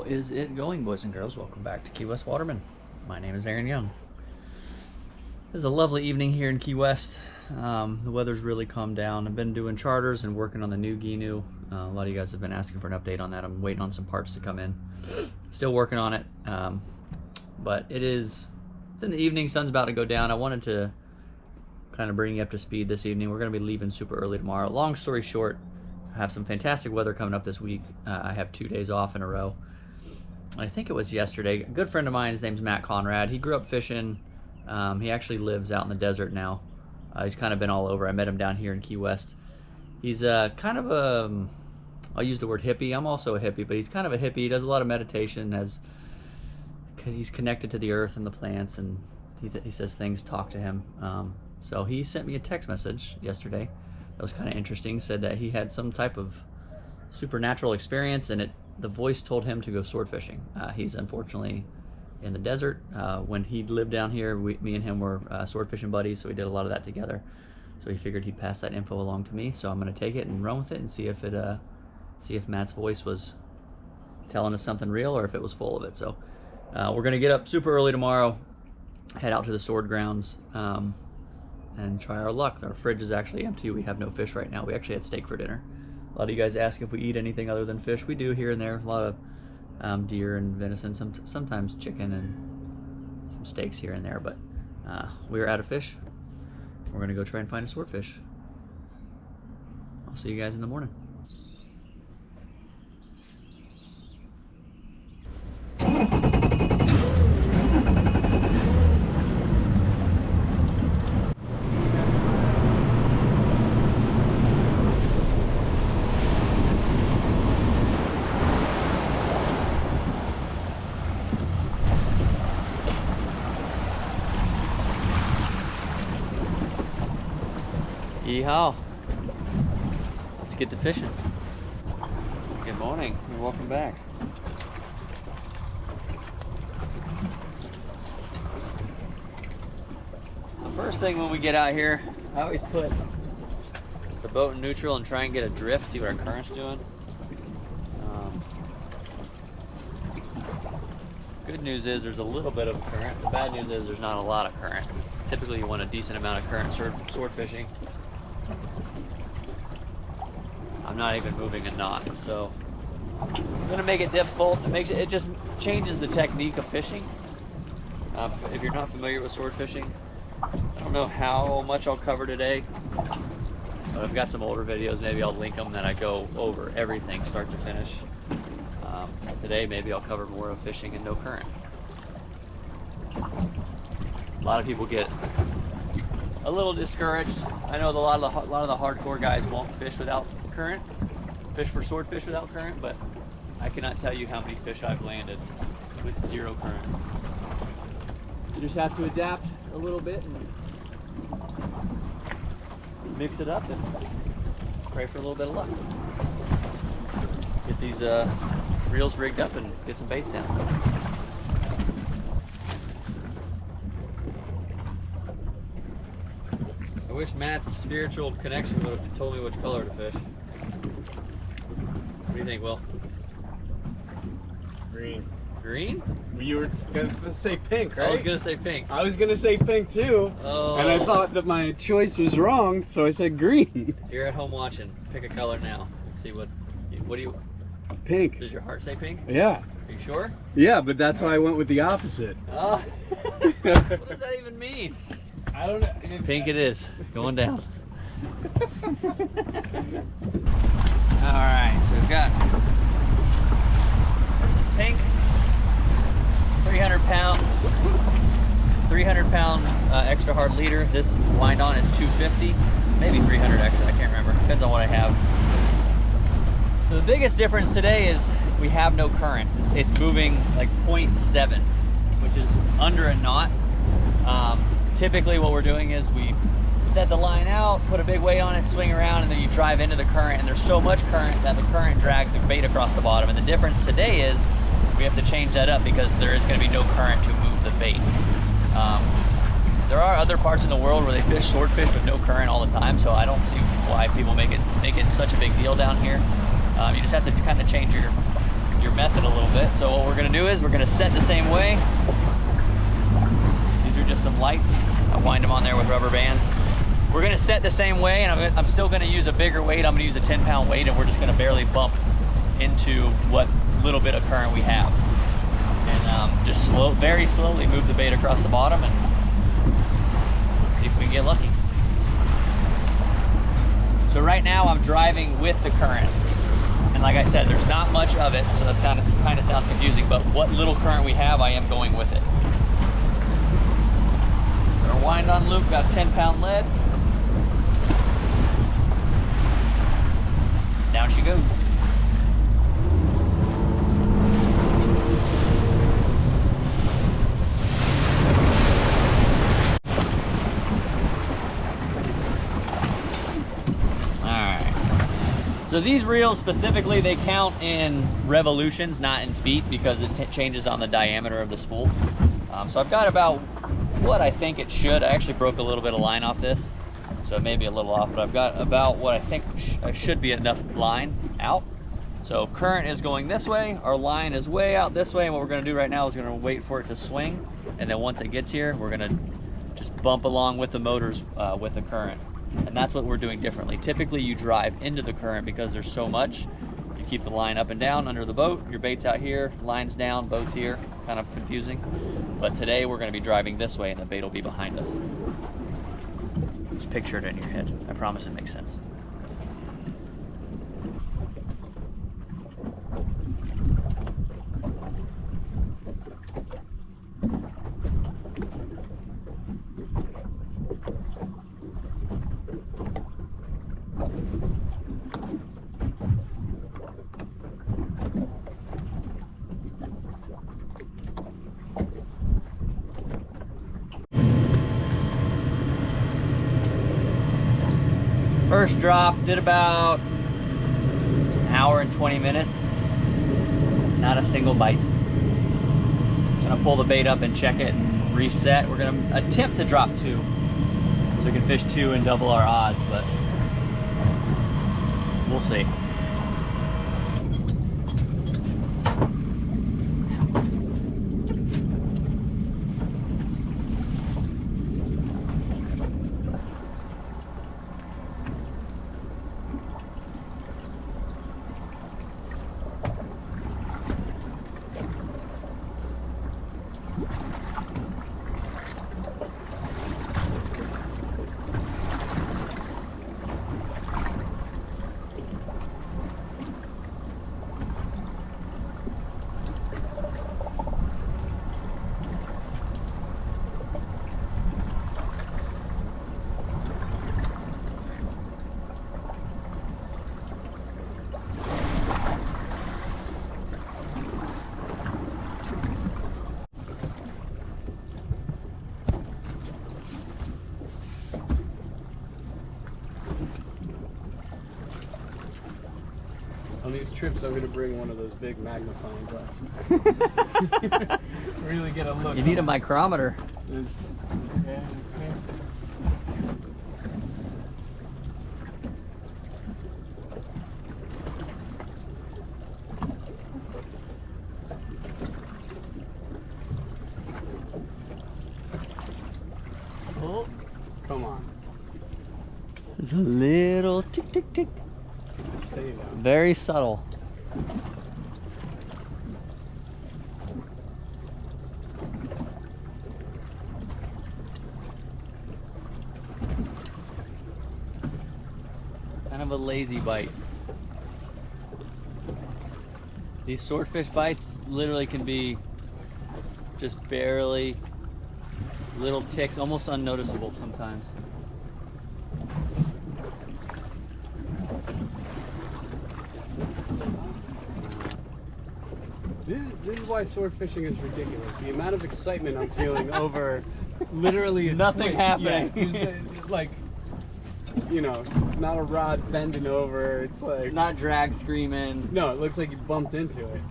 is it going, boys and girls? Welcome back to Key West Waterman. My name is Aaron Young. This is a lovely evening here in Key West. The weather's really calmed down. I've been doing charters and working on the new GNU. A lot of you guys have been asking for an update on that. I'm waiting on some parts to come in. Still working on it, but it's in the evening. Sun's about to go down. I wanted to kind of bring you up to speed this evening. We're going to be leaving super early tomorrow. Long story short, I have some fantastic weather coming up this week. I have 2 days off in a row. I think it was yesterday. A good friend of mine, his name's Matt Conrad. He grew up fishing. He actually lives out in the desert now. He's kind of been all over. I met him down here in Key West. He's kind of a, I'll use the word hippie. I'm also a hippie, but he's kind of a hippie. He does a lot of meditation. He's connected to the earth and the plants, and he says things talk to him. So he sent me a text message yesterday. That was kind of interesting. Said that he had some type of supernatural experience, and the voice told him to go sword fishing. He's unfortunately in the desert. When he lived down here, me and him were sword fishing buddies, so we did a lot of that together. So he figured he'd pass that info along to me. So I'm going to take it and run with it and see if Matt's voice was telling us something real or if it was full of it. So we're going to get up super early tomorrow, head out to the sword grounds, and try our luck. Our fridge is actually empty. We have no fish right now. We actually had steak for dinner. A lot of you guys ask if we eat anything other than fish. We do here and there. A lot of deer and venison, sometimes chicken and some steaks here and there. But we're out of fish. We're going to go try and find a swordfish. I'll see you guys in the morning. Yeehaw! Let's get to fishing. Good morning and welcome back. So first thing when we get out here, I always put the boat in neutral and try and get a drift, see what our current's doing. Good news is there's a little bit of current. The bad news is there's not a lot of current. Typically you want a decent amount of current sword fishing. I'm not even moving a knot, so I'm gonna make it difficult. It just changes the technique of fishing. If you're not familiar with sword fishing, I don't know how much I'll cover today, but I've got some older videos. Maybe I'll link them that I go over everything start to finish. Today maybe I'll cover more of fishing and no current. A lot of people get a little discouraged. I know a lot of the hardcore guys won't fish without current, fish for swordfish without current, but I cannot tell you how many fish I've landed with zero current. You just have to adapt a little bit and mix it up and pray for a little bit of luck. Get these reels rigged up and get some baits down. I wish Matt's spiritual connection would have told me which color to fish. What do you think, Will? Green. Green? You were gonna say pink, right? I was gonna say pink. I was gonna say pink too. Oh. And I thought that my choice was wrong, so I said green. If you're at home watching, pick a color now. Let's see what do you... Pink. Does your heart say pink? Yeah. Are you sure? Yeah, but that's why I went with the opposite. Oh. What does that even mean? I don't know. Pink it is. Going down. Alright, so we've got... This is pink. 300 pound extra hard leader. This wind on is 250, maybe 300 extra, I can't remember, depends on what I have. So the biggest difference today is we have no current. It's moving like 0.7, which is under a knot. Typically what we're doing is we set the line out, put a big weight on it, swing around, and then you drive into the current, and there's so much current that the current drags the bait across the bottom. And the difference today is we have to change that up because there is going to be no current to move the bait. There are other parts in the world where they fish swordfish with no current all the time, so I don't see why people make it such a big deal down here. You just have to kind of change your your method a little bit. So what we're gonna do is we're gonna set the same way. These are just some lights. I wind them on there with rubber bands. We're gonna set the same way, and I'm still gonna use a bigger weight. I'm gonna use a 10-pound weight, and we're just gonna barely bump into what little bit of current we have. And just very slowly move the bait across the bottom and see if we can get lucky. So right now I'm driving with the current. And like I said, there's not much of it, so that kind of sounds confusing, but what little current we have, I am going with it. So our wind on loop, got a 10-pound lead. Down she goes. So these reels specifically, they count in revolutions, not in feet, because it changes on the diameter of the spool. So I've got about what I think it should. I actually broke a little bit of line off this, so it may be a little off, but I've got about what I think should be enough line out. So current is going this way, our line is way out this way, and what we're gonna do right now is gonna wait for it to swing, and then once it gets here, we're gonna just bump along with the motors with the current. And that's what we're doing differently. Typically you drive into the current because there's so much. You keep the line up and down under the boat, your bait's out here, line's down, boat's here, kind of confusing. But today we're gonna be driving this way and the bait will be behind us. Just picture it in your head. I promise it makes sense. First drop, did about an hour and 20 minutes. Not a single bite. Gonna pull the bait up and check it and reset. We're gonna attempt to drop 2. So we can fish 2 and double our odds, but we'll see. On these trips, I'm gonna bring one of those big magnifying glasses. Really get a look. You need a micrometer. Oh, come on. There's a little tick, tick, tick. Very subtle. Kind of a lazy bite. These swordfish bites literally can be just barely little ticks, almost unnoticeable sometimes. This is why sword fishing is ridiculous. The amount of excitement I'm feeling over literally nothing twitch. happening. Yeah, like, you know, it's not a rod bending over. It's like not drag screaming. No, it looks like you bumped into it,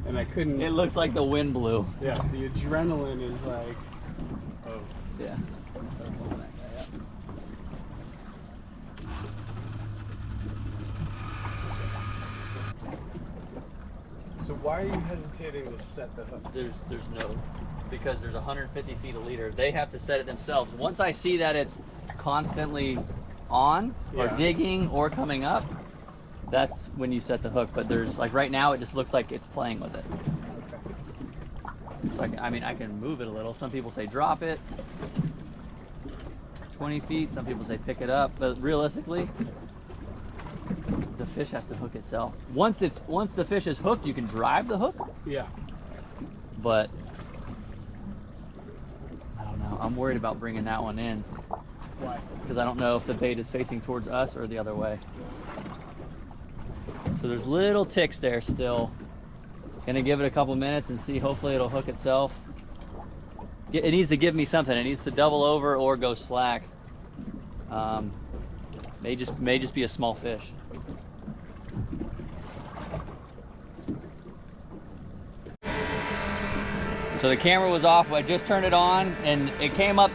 and I couldn't. It looks like the wind blew. Yeah, the adrenaline is like, oh yeah. So why are you hesitating to set the hook? There's no, because there's 150 feet a leader. They have to set it themselves. Once I see that it's constantly on or digging or coming up, that's when you set the hook. But there's, like right now, it just looks like it's playing with it. Okay. So I mean, I can move it a little. Some people say drop it 20 feet. Some people say pick it up. But realistically, the fish has to hook itself. Once the fish is hooked, you can drive the hook. Yeah. But I don't know. I'm worried about bringing that one in. Why? Because I don't know if the bait is facing towards us or the other way. So there's little ticks there still. Gonna give it a couple minutes and see. Hopefully it'll hook itself. It needs to give me something. It needs to double over or go slack. May just be a small fish. So the camera was off. I just turned it on and it came up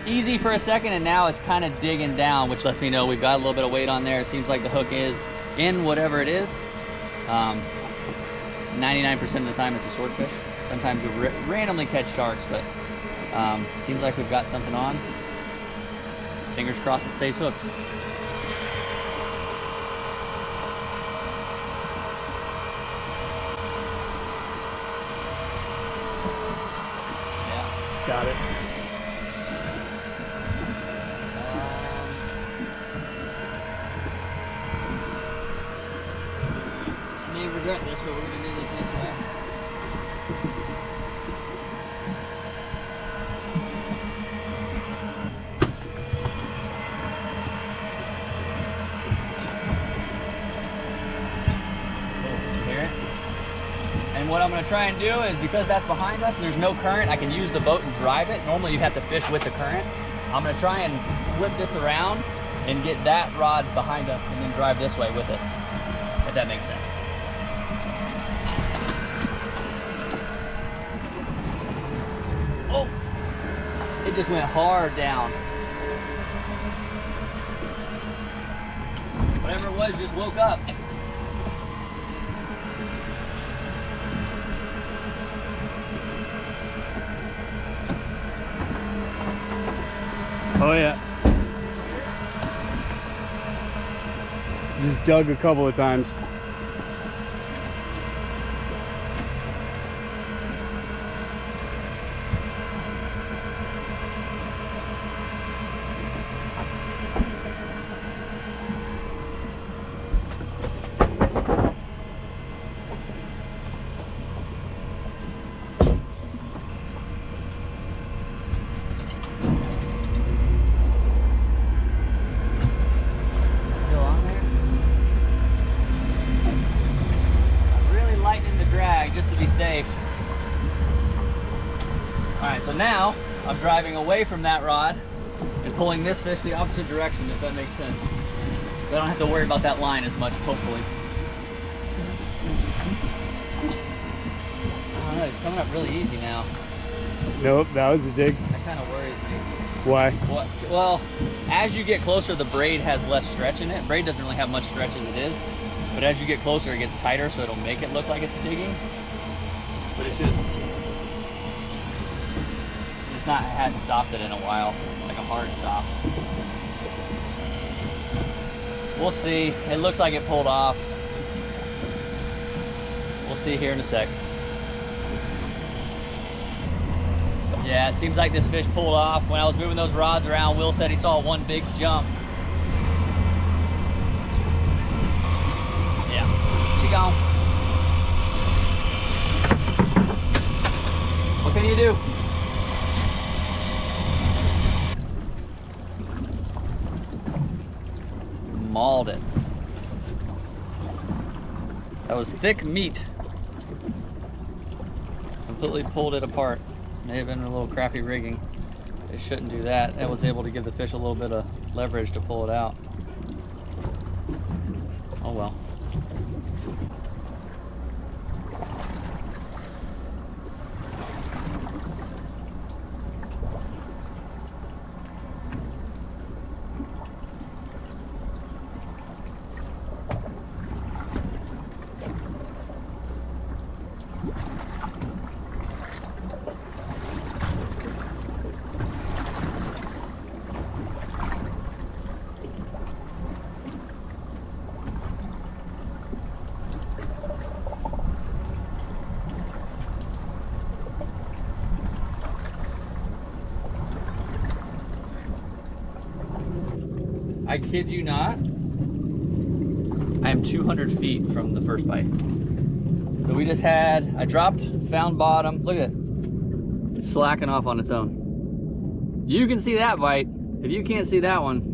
easy for a second, and now it's kind of digging down, which lets me know we've got a little bit of weight on there. It seems like the hook is in whatever it is. 99% of the time it's a swordfish. Sometimes you randomly catch sharks, but seems like we've got something on. Fingers crossed it stays hooked. Yeah. Got it. I may regret this, but we're gonna do this way. And what I'm going to try and do is, because that's behind us and there's no current, I can use the boat and drive it. Normally you have to fish with the current. I'm going to try and flip this around and get that rod behind us and then drive this way with it, if that makes sense. Oh, it just went hard down. Whatever it was just woke up. Oh yeah. Just dug a couple of times. Just to be safe. Alright, so now I'm driving away from that rod and pulling this fish the opposite direction, if that makes sense. So I don't have to worry about that line as much, hopefully. I don't know, he's coming up really easy now. Nope, that was a dig. That kind of worries me. Why? Well, as you get closer, the braid has less stretch in it. Braid doesn't really have much stretch as it is. But as you get closer, it gets tighter, so it'll make it look like it's digging. But it's just, it's not, I hadn't stopped it in a while, like a hard stop. We'll see. It looks like it pulled off. We'll see here in a sec. Yeah, it seems like this fish pulled off. When I was moving those rods around, Will said he saw one big jump. She gone. What can you do? Mauled it. That was thick meat. Completely pulled it apart. May have been a little crappy rigging. It shouldn't do that. I was able to give the fish a little bit of leverage to pull it out. Oh well. I kid you not, I am 200 feet from the first bite. So we just had, I dropped, found bottom. Look at it. It's slacking off on its own. You can see that bite. If you can't see that one.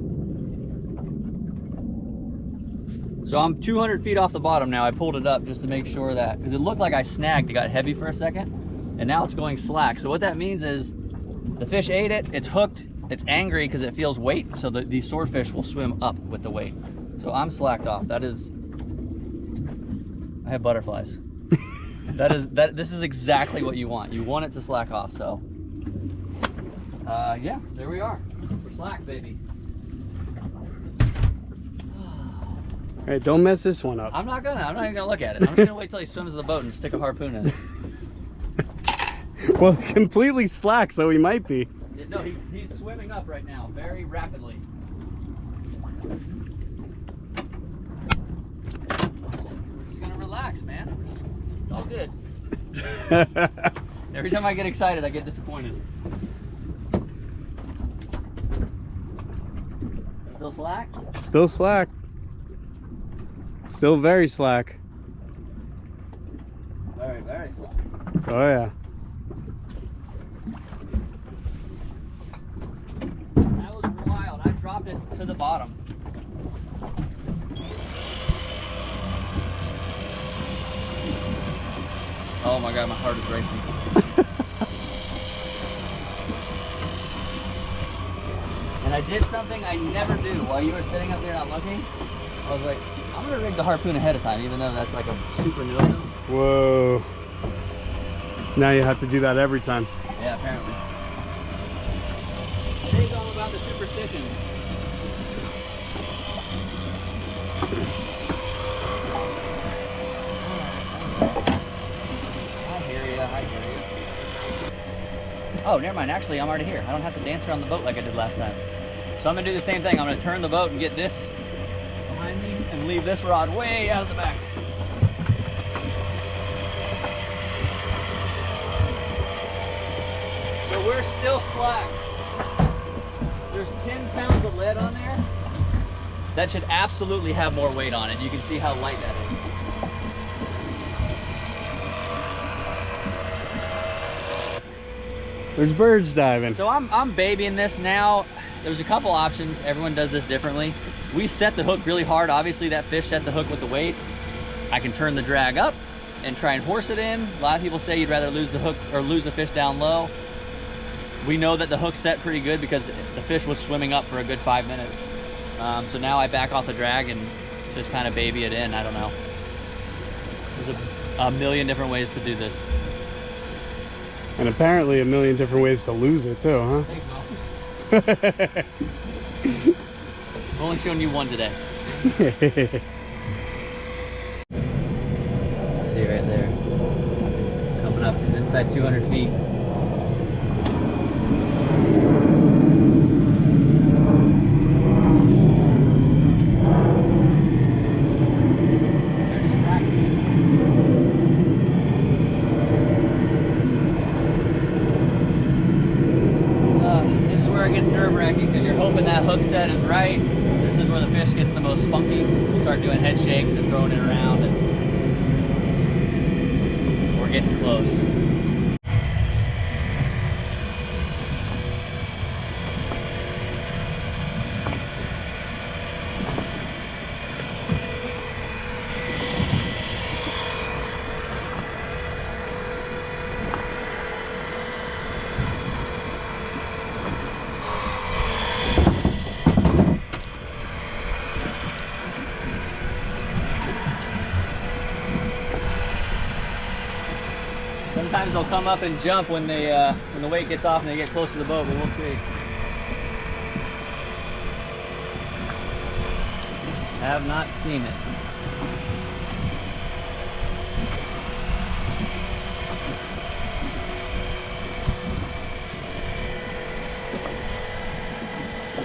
So I'm 200 feet off the bottom now. I pulled it up just to make sure that, because it looked like I snagged. It got heavy for a second, and now it's going slack. So what that means is the fish ate it, it's hooked, it's angry because it feels weight, so these swordfish will swim up with the weight. So I'm slacked off. That is, I have butterflies. This is exactly what you want. You want it to slack off, so. Yeah, there we are. We're slack, baby. All right, don't mess this one up. I'm not even gonna look at it. I'm just gonna wait till he swims to the boat and stick a harpoon in it. Well, it's completely slack, so he might be. No, he's swimming up right now, very rapidly. We're just gonna relax, man. It's all good. Every time I get excited, I get disappointed. Still slack? Still slack. Still very slack. Very, very slack. Oh yeah. That was wild. I dropped it to the bottom. Oh my God, my heart is racing. And I did something I never do while you were sitting up there not looking. I was like, I'm gonna rig the harpoon ahead of time, even though that's like a super no-no. Whoa. Now you have to do that every time. Yeah, apparently. Today's all about the superstitions. I hear you. Oh, never mind. Actually, I'm already here. I don't have to dance around the boat like I did last time. So I'm gonna do the same thing. I'm gonna turn the boat and get this behind me and leave this rod way out of the back. So we're still slack. There's 10 pounds of lead on there. That should absolutely have more weight on it. You can see how light that is. There's birds diving. So I'm babying this now. There's a couple options. Everyone does this differently. We set the hook really hard. Obviously that fish set the hook with the weight. I can turn the drag up and try and horse it in. A lot of people say you'd rather lose the hook or lose the fish down low. We know that the hook set pretty good because the fish was swimming up for a good 5 minutes. So now I back off the drag and just kind of baby it in. I don't know. There's a million different ways to do this. And apparently a million different ways to lose it too, huh? I've only shown you one today. Let's see right there. Coming up, he's inside 200 feet. Because you're hoping that hook set is right. This is where the fish gets the most spunky. We'll start doing head shakes and throwing it around, and we're getting close. Sometimes they'll come up and jump when the weight gets off and they get close to the boat, but we'll see. Have not seen it.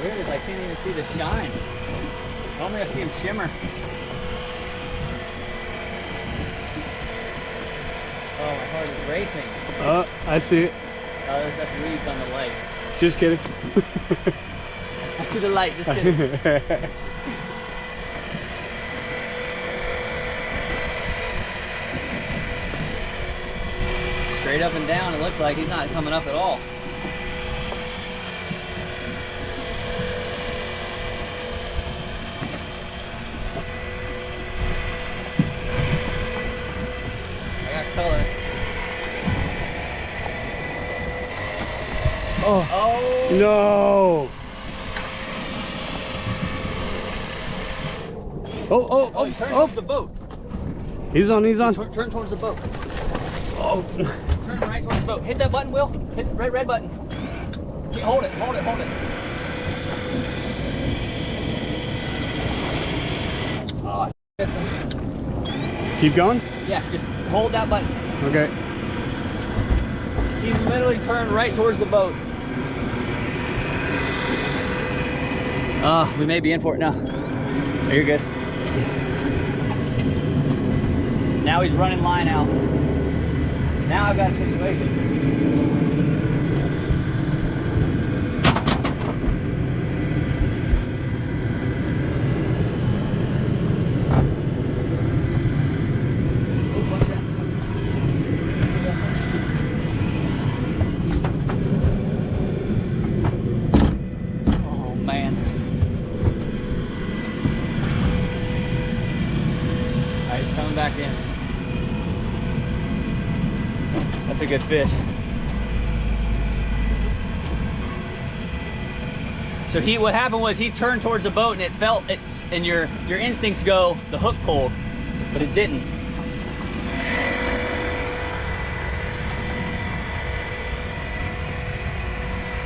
Weird is I can't even see the shine. Normally I see him shimmer. Oh, my heart is racing. I see it. Oh, that's reeds on the light. Just kidding. see the light, just kidding. Straight up and down, it looks like he's not coming up at all. I got color. Oh, Oh no. Oh, he turned towards the boat. He's on. Turn towards the boat. Oh, turn right towards the boat. Hit that button, Will. Hit the red button. Okay, hold it. Oh, Keep going? yeah, just hold that button. Okay. He's literally turned right towards the boat. We may be in for it now. Oh, you're good. Now he's running line out. Now I've got a situation. Oh man. Alright, he's coming back in. That's a good fish. So what happened was he turned towards the boat and it felt and your instincts go, the hook pulled, but it didn't.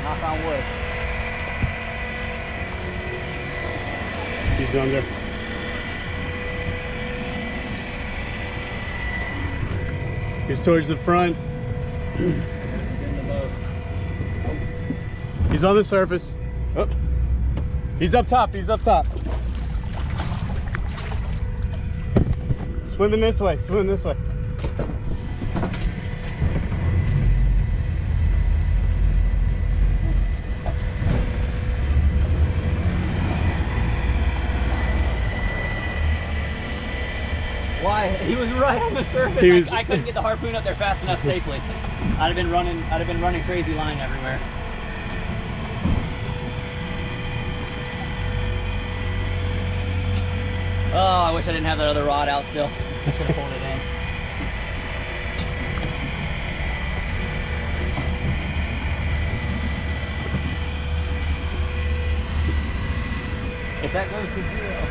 Knock on wood. He's under. He's towards the front. Spin the boat. He's on the surface. Oh. He's up top. Swimming this way. Why? He was right on the surface. I couldn't get the harpoon up there fast enough safely. I'd have been running crazy line everywhere. Oh, I wish I didn't have that other rod out still. I should have pulled it in. If that goes to 0.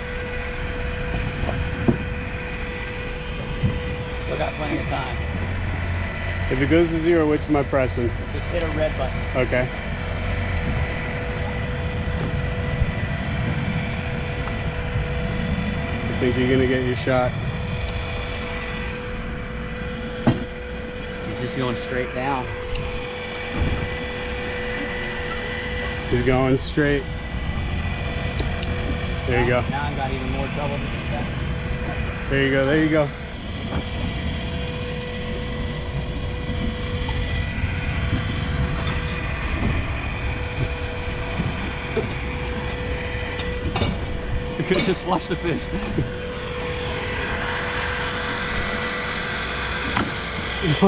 Still got plenty of time. If it goes to 0, which am I pressing? Just hit a red button. Okay. I think you're gonna get your shot. He's just going straight down. He's going straight. There you go. Now I've got even more trouble to get that. There you go. You could have just flushed the fish. It's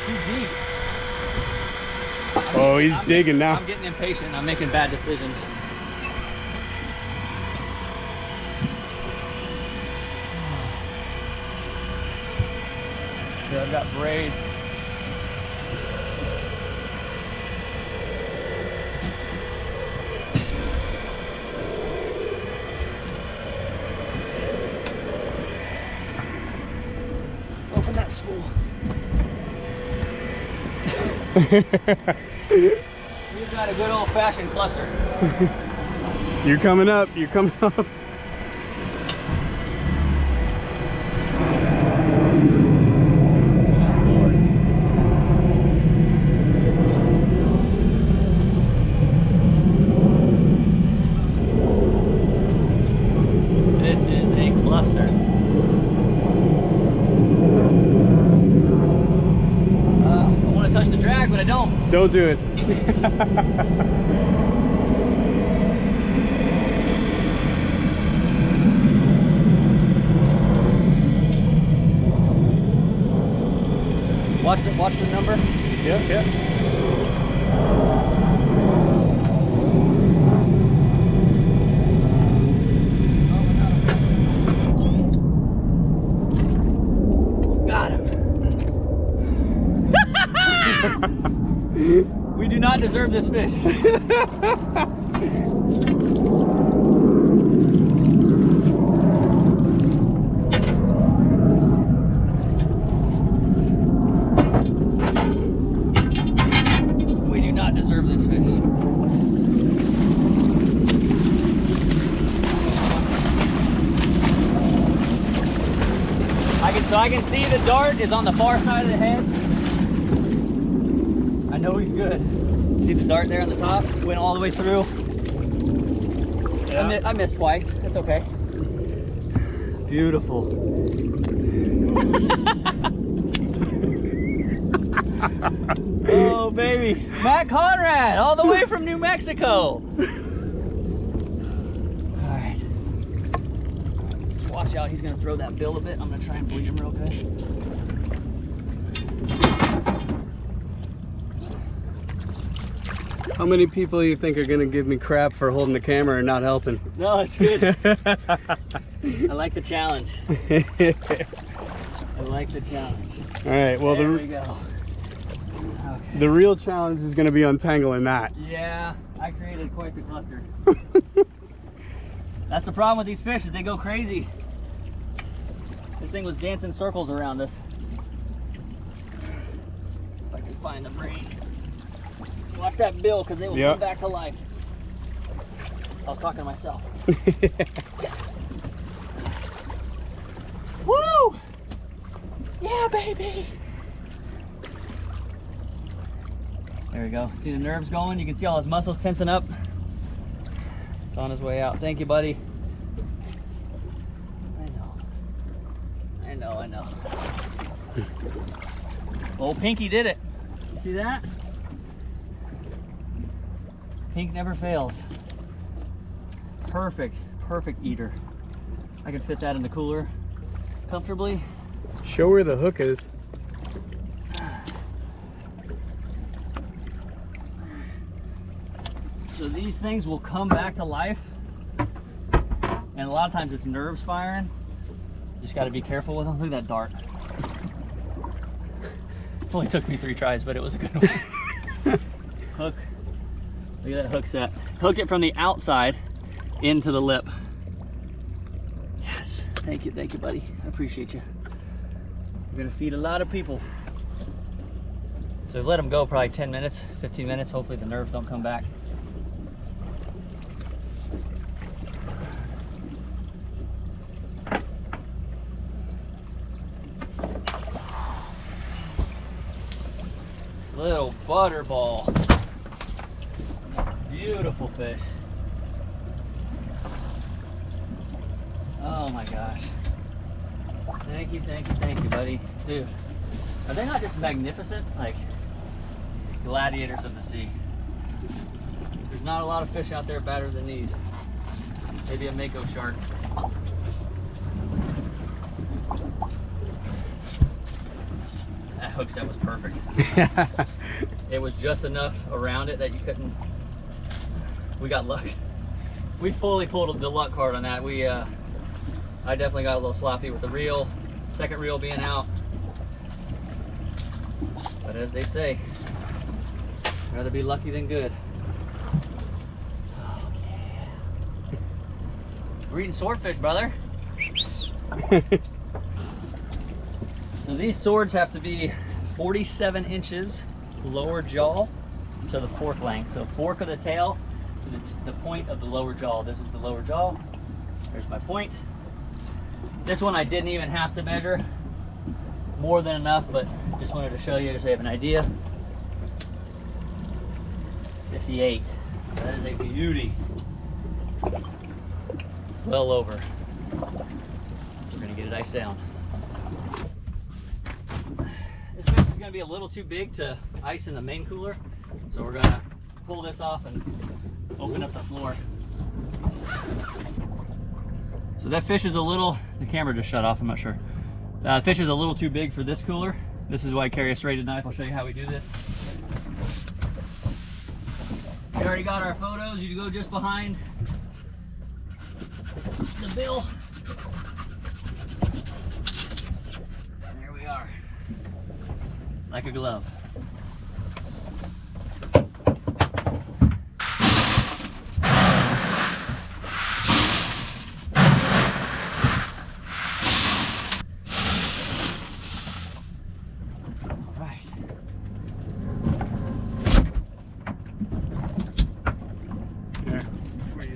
too deep. Oh, he's digging now. I'm getting impatient and I'm making bad decisions. Here, I've got braid. Open that spool. We've got a good old-fashioned cluster. You're coming up. This is a cluster. I want to touch the drag, but I don't. Don't do it. Watch the number. Yep, yep. Got him. We do not deserve this fish. We do not deserve this fish. I can see the dart is on the far side of the head. I know he's good. See the dart there on the top? Went all the way through. Yeah. I missed twice. That's okay. Beautiful. Oh, baby. Matt Conrad, all the way from New Mexico. All right. Watch out. He's going to throw that bill a bit. I'm going to try and bleed him real good. How many people do you think are gonna give me crap for holding the camera and not helping? No, it's good. I like the challenge. I like the challenge. All right, well, there we go. Okay. The real challenge is gonna be untangling that. Yeah, I created quite the cluster. That's the problem with these fish, is they go crazy. This thing was dancing circles around us. If I can find the brain. Watch that bill, because they will come back to life. I was talking to myself. Woo! Yeah, baby! There we go. See the nerves going? You can see all his muscles tensing up. It's on his way out. Thank you, buddy. I know. Old Pinky did it. You see that? Pink never fails. Perfect eater. I can fit that in the cooler comfortably. Show where the hook is. So these things will come back to life, and a lot of times it's nerves firing. You just got to be careful with them. Look at that dart. It only took me 3 tries, but it was a good one. Hook. Look at that hook set. Hooked it from the outside into the lip. Yes, thank you, buddy. I appreciate you. We're gonna feed a lot of people. So we've let them go probably 10 minutes, 15 minutes. Hopefully the nerves don't come back. Little butterball. Beautiful fish. Oh my gosh. Thank you, buddy. Dude, are they not just magnificent? Like gladiators of the sea. There's not a lot of fish out there better than these. Maybe a mako shark. That hook set was perfect. It was just enough around it that you couldn't. We got luck. We fully pulled the luck card on that. I definitely got a little sloppy with the reel, second reel being out. But as they say, rather be lucky than good. Oh yeah. We're eating swordfish, brother. So these swords have to be 47 inches lower jaw to the fork length. So fork of the tail to the point of the lower jaw. This is the lower jaw. There's my point. This one I didn't even have to measure. More than enough, but just wanted to show you just so you have an idea. 58. That is a beauty. Well over. We're gonna get it iced down. This fish is gonna be a little too big to ice in the main cooler, So we're gonna pull this off and open up the floor. So that fish is a little, the camera just shut off, I'm not sure. Fish is a little too big for this cooler. This is why I carry a serrated knife. I'll show you how we do this. We already got our photos. You go just behind the bill. And there we are. Like a glove.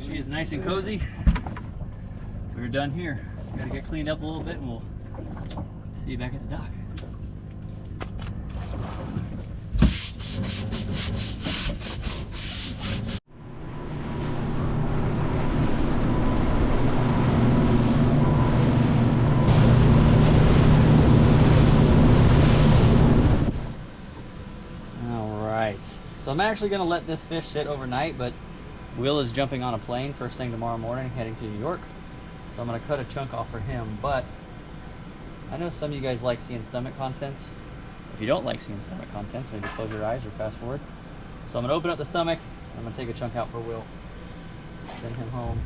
She is nice and cozy. We're done here. Just gotta get cleaned up a little bit and we'll see you back at the dock. All right. So I'm actually gonna let this fish sit overnight, but Will is jumping on a plane first thing tomorrow morning, heading to New York. So I'm gonna cut a chunk off for him, but I know some of you guys like seeing stomach contents. If you don't like seeing stomach contents, maybe close your eyes or fast forward. So I'm gonna open up the stomach, I'm gonna take a chunk out for Will. Send him home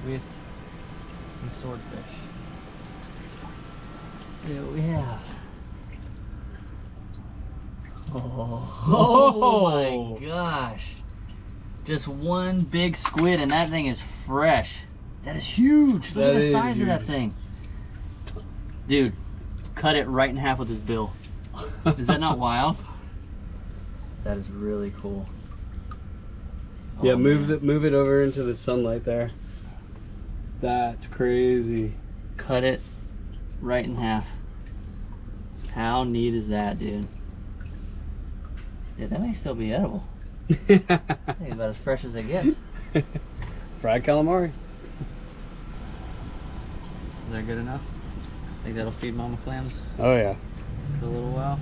with some swordfish. See what we have. Oh my gosh. Just one big squid and that thing is fresh. That is huge. Look at the size of that thing. Dude, cut it right in half with his bill. Is that not wild? That is really cool. Yeah, move it over into the sunlight there. That's crazy. Cut it right in half. How neat is that, dude? Yeah, that may still be edible. I think about as fresh as it gets. Fried calamari. Is that good enough? Think that'll feed mama clams Oh yeah. for a little while?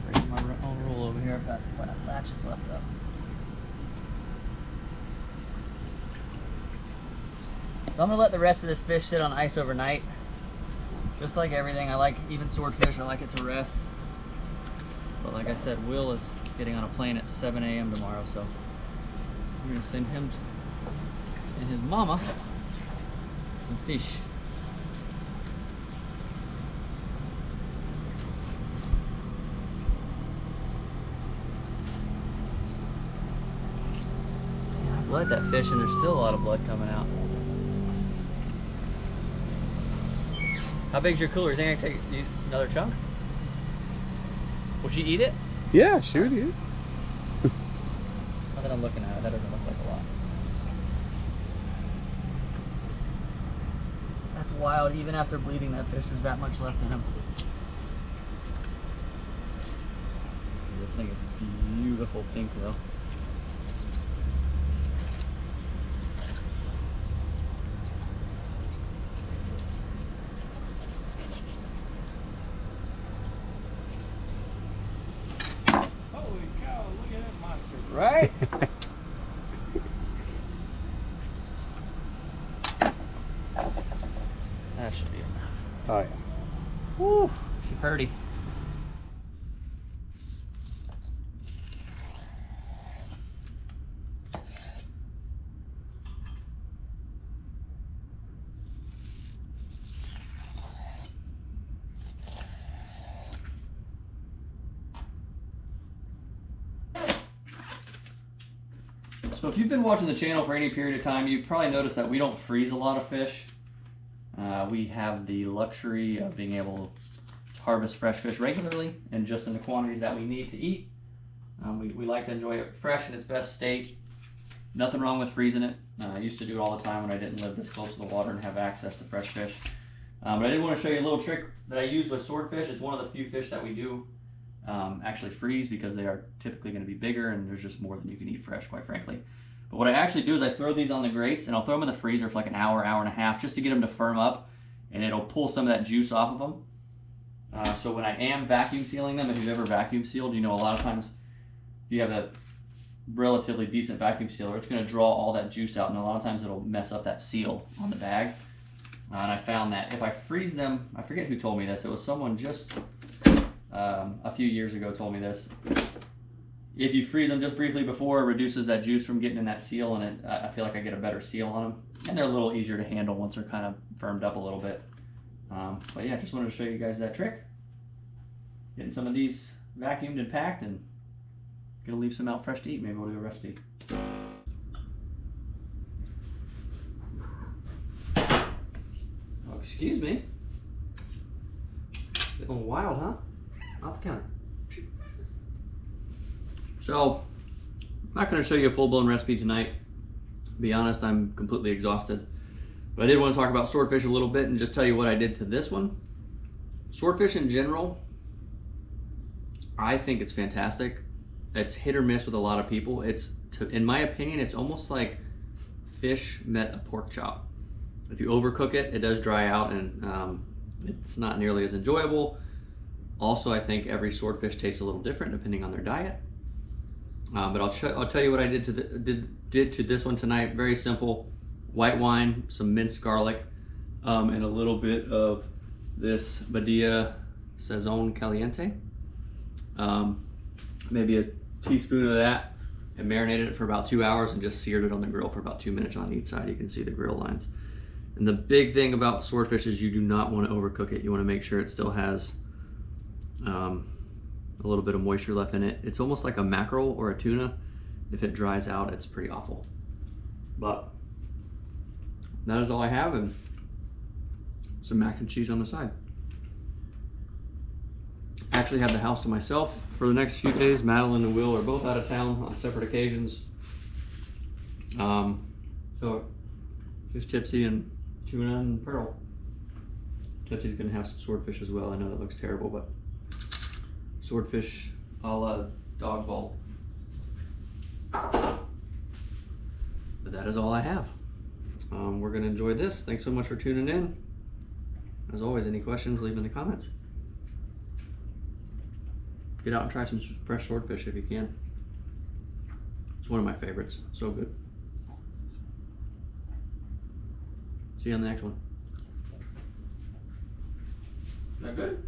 Breaking my own rule over here. I've got latches left up. So I'm gonna let the rest of this fish sit on ice overnight. Just like everything, I like even swordfish, I like it to rest. But like I said, Will is getting on a plane at 7 a.m. tomorrow, so we're gonna send him and his mama some fish. Yeah, I bled that fish and there's still a lot of blood coming out. How big's your cooler? You think I can take another chunk? Will she eat it? Yeah, sure, dude. Now that I'm looking at it, that doesn't look like a lot. That's wild. Even after bleeding that fish, there's that much left in him. This thing is beautiful pink though. Right? That should be enough. Oh yeah. Woo! She's pretty. So if you've been watching the channel for any period of time, you've probably noticed that we don't freeze a lot of fish. We have the luxury of being able to harvest fresh fish regularly and just in the quantities that we need to eat. We like to enjoy it fresh in its best state. Nothing wrong with freezing it. I used to do it all the time when I didn't live this close to the water and have access to fresh fish. But I did want to show you a little trick that I use with swordfish. It's one of the few fish that we do actually freeze because they are typically going to be bigger and there's just more than you can eat fresh, quite frankly. But what I actually do is I throw these on the grates and I'll throw them in the freezer for like an hour, hour and a half just to get them to firm up, and it'll pull some of that juice off of them. So when I am vacuum sealing them, if you've ever vacuum sealed, you know a lot of times if you have a relatively decent vacuum sealer, it's going to draw all that juice out, and a lot of times it'll mess up that seal on the bag. And I found that if I freeze them, I forget who told me this, it was someone just a few years ago told me this. If you freeze them just briefly before, it reduces that juice from getting in that seal, and I feel like I get a better seal on them. And they're a little easier to handle once they're kind of firmed up a little bit. But yeah, just wanted to show you guys that trick. Getting some of these vacuumed and packed, and gonna leave some out fresh to eat. Maybe we'll do a recipe. Oh, excuse me. Getting wild, huh? Off the counter. So, I'm not gonna show you a full-blown recipe tonight. To be honest, I'm completely exhausted. But I did want to talk about swordfish a little bit and just tell you what I did to this one. Swordfish in general, I think it's fantastic. It's hit or miss with a lot of people. In my opinion, it's almost like fish met a pork chop. If you overcook it, it does dry out, and it's not nearly as enjoyable. Also, I think every swordfish tastes a little different depending on their diet. But I'll tell you what I did to this one tonight. Very simple: white wine, some minced garlic, and a little bit of this Badia Sazon Caliente. Maybe a teaspoon of that, and marinated it for about 2 hours and just seared it on the grill for about 2 minutes on each side. You can see the grill lines. And the big thing about swordfish is you do not want to overcook it. You want to make sure it still has a little bit of moisture left in it. It's almost like a mackerel or a tuna. If it dries out, it's pretty awful. But that is all I have, and some mac and cheese on the side. I actually have the house to myself for the next few days. Madeline and Will are both out of town on separate occasions. So just Tipsy and Tuna and Pearl. Tipsy's gonna have some swordfish as well. I know that looks terrible, but swordfish a la dog bowl. But that is all I have. We're gonna enjoy this. Thanks so much for tuning in. As always, any questions, leave in the comments. Get out and try some fresh swordfish if you can. It's one of my favorites. So good. See you on the next one. Is that good?